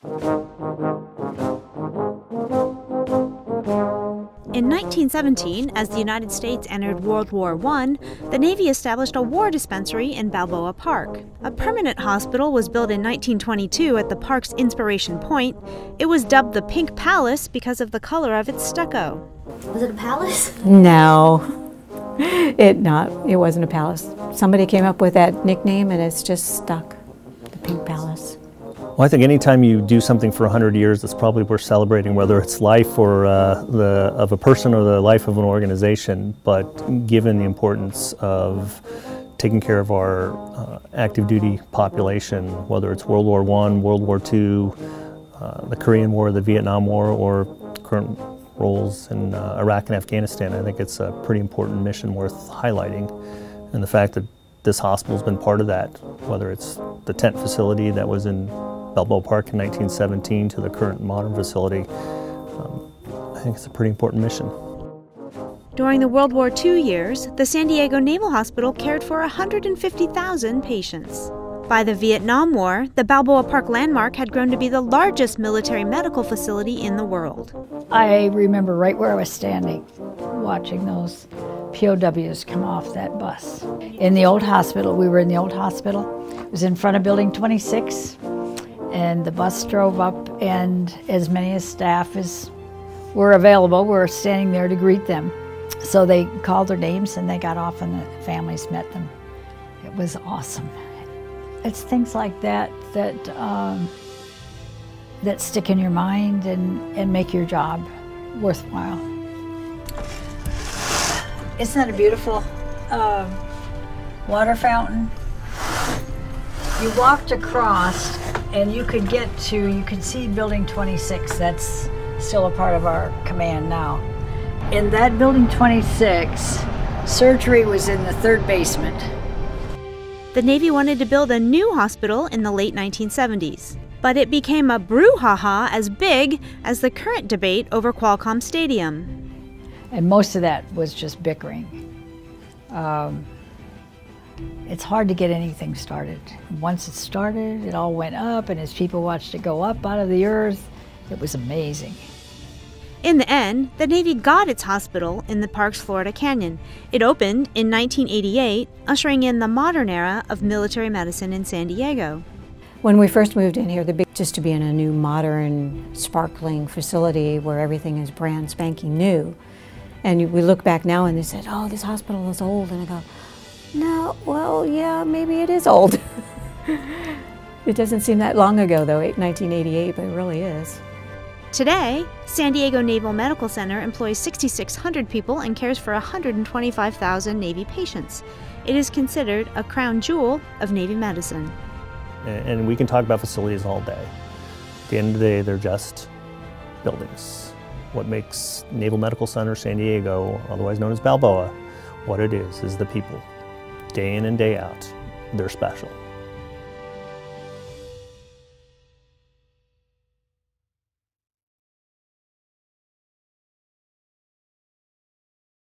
In 1917, as the United States entered World War I, the Navy established a war dispensary in Balboa Park. A permanent hospital was built in 1922 at the park's Inspiration Point. It was dubbed the Pink Palace because of the color of its stucco. Was it a palace? No, it wasn't a palace. Somebody came up with that nickname and it's just stuck, the Pink Palace. Well, I think anytime you do something for 100 years, it's probably worth celebrating, whether it's life or of a person or the life of an organization. But given the importance of taking care of our active duty population, whether it's World War I, World War II, the Korean War, the Vietnam War, or current roles in Iraq and Afghanistan, I think it's a pretty important mission worth highlighting. And the fact that this hospital's been part of that, whether it's the tent facility that was in Balboa Park in 1917 to the current modern facility, I think it's a pretty important mission. During the World War II years, the San Diego Naval Hospital cared for 150,000 patients. By the Vietnam War, the Balboa Park landmark had grown to be the largest military medical facility in the world. I remember right where I was standing, watching those POWs come off that bus. In the old hospital, we were in the old hospital. It was in front of Building 26, and the bus drove up, and as many as staff as were available were standing there to greet them. So they called their names and they got off, and the families met them. It was awesome. It's things like that that stick in your mind and make your job worthwhile. Isn't that a beautiful water fountain? You walked across and you could see Building 26. That's still a part of our command now. In that Building 26, surgery was in the third basement. The Navy wanted to build a new hospital in the late 1970s, but it became a brouhaha as big as the current debate over Qualcomm Stadium. And most of that was just bickering. It's hard to get anything started. Once it started, it all went up, and as people watched it go up out of the earth, it was amazing. In the end, the Navy got its hospital in the park's Florida Canyon. It opened in 1988, ushering in the modern era of military medicine in San Diego. When we first moved in here, the big just to be in a new, modern, sparkling facility where everything is brand spanking new. And we look back now and they said, oh, this hospital is old. And I go, no, well, yeah, maybe it is old. It doesn't seem that long ago, though, 1988, but it really is. Today, San Diego Naval Medical Center employs 6,600 people and cares for 125,000 Navy patients. It is considered a crown jewel of Navy medicine. And we can talk about facilities all day. At the end of the day, they're just buildings. What makes Naval Medical Center San Diego, otherwise known as Balboa, what it is the people. Day in and day out, they're special.